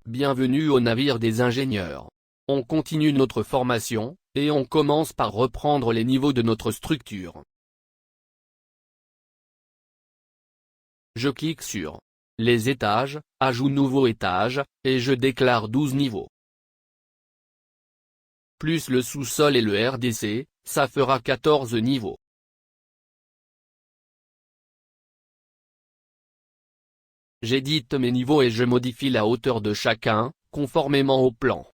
Bienvenue au navire des ingénieurs. On continue notre formation, et on commence par reprendre les niveaux de notre structure. Je clique sur les étages, ajout nouveau étage, et je déclare 12 niveaux. Plus le sous-sol et le RDC, ça fera 14 niveaux. J'édite mes niveaux et je modifie la hauteur de chacun, conformément au plan.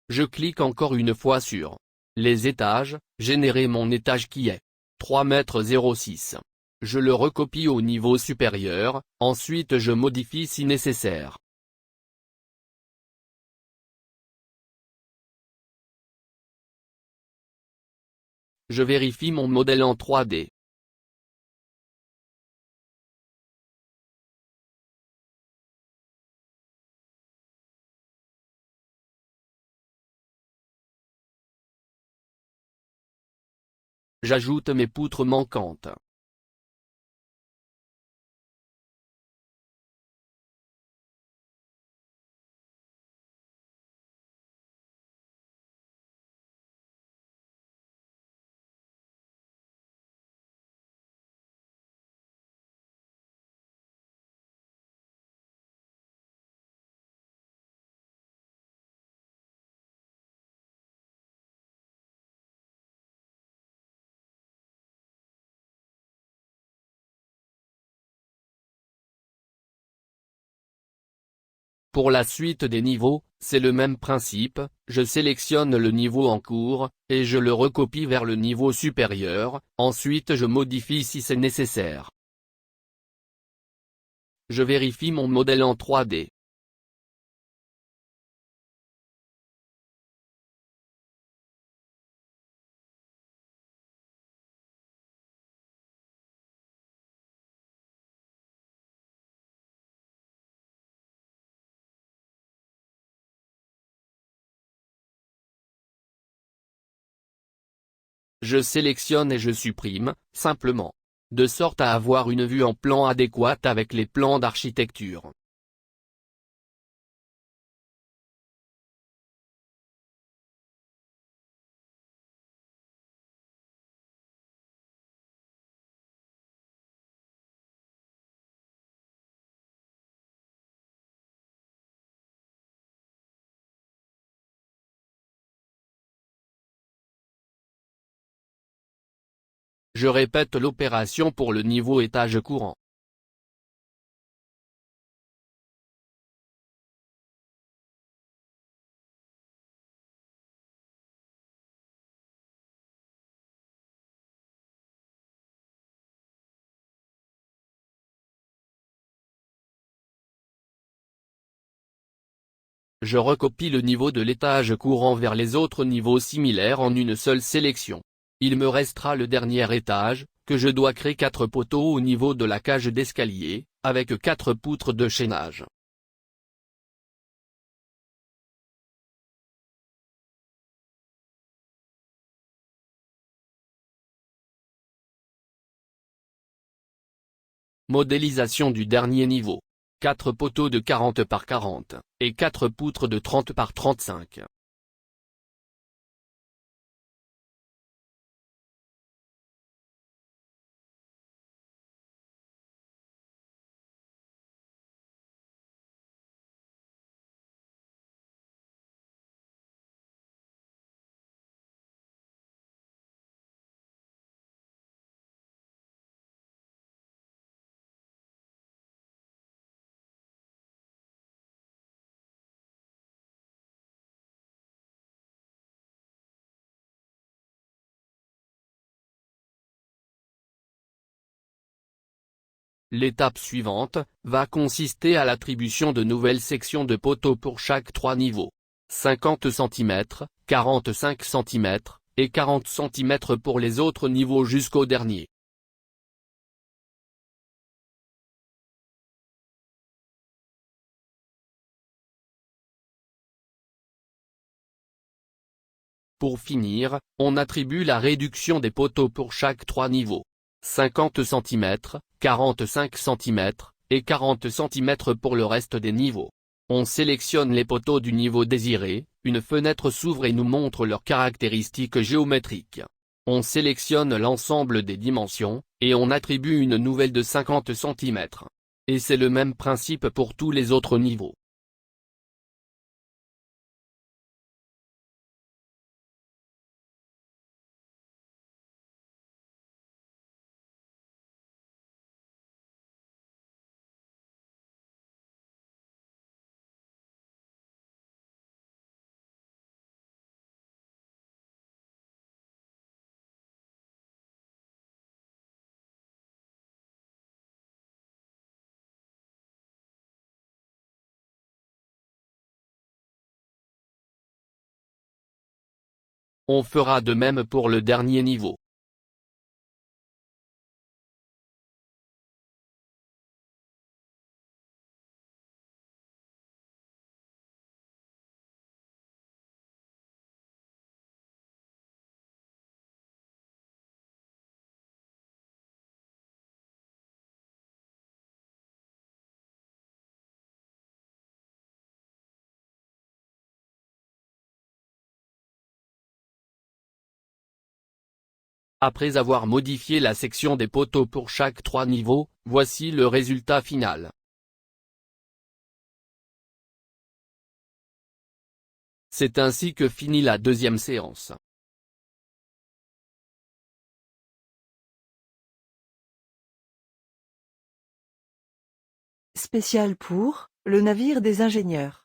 Je clique encore une fois sur les étages, générer mon étage qui est 3,06 m. Je le recopie au niveau supérieur, ensuite je modifie si nécessaire. Je vérifie mon modèle en 3D. J'ajoute mes poutres manquantes. Pour la suite des niveaux, c'est le même principe, je sélectionne le niveau en cours, et je le recopie vers le niveau supérieur, ensuite je modifie si c'est nécessaire. Je vérifie mon modèle en 3D. Je sélectionne et je supprime, simplement. De sorte à avoir une vue en plan adéquate avec les plans d'architecture. Je répète l'opération pour le niveau étage courant. Je recopie le niveau de l'étage courant vers les autres niveaux similaires en une seule sélection. Il me restera le dernier étage, que je dois créer 4 poteaux au niveau de la cage d'escalier, avec 4 poutres de chaînage. Modélisation du dernier niveau. 4 poteaux de 40 par 40, et 4 poutres de 30 par 35. L'étape suivante va consister à l'attribution de nouvelles sections de poteaux pour chaque 3 niveaux. 50 cm, 45 cm, et 40 cm pour les autres niveaux jusqu'au dernier. Pour finir, on attribue la réduction des poteaux pour chaque 3 niveaux. 50 cm, 45 cm, et 40 cm pour le reste des niveaux. On sélectionne les poteaux du niveau désiré, une fenêtre s'ouvre et nous montre leurs caractéristiques géométriques. On sélectionne l'ensemble des dimensions, et on attribue une nouvelle de 50 cm. Et c'est le même principe pour tous les autres niveaux. On fera de même pour le dernier niveau. Après avoir modifié la section des poteaux pour chaque 3 niveaux, voici le résultat final. C'est ainsi que finit la deuxième séance. Spécial pour le navire des ingénieurs.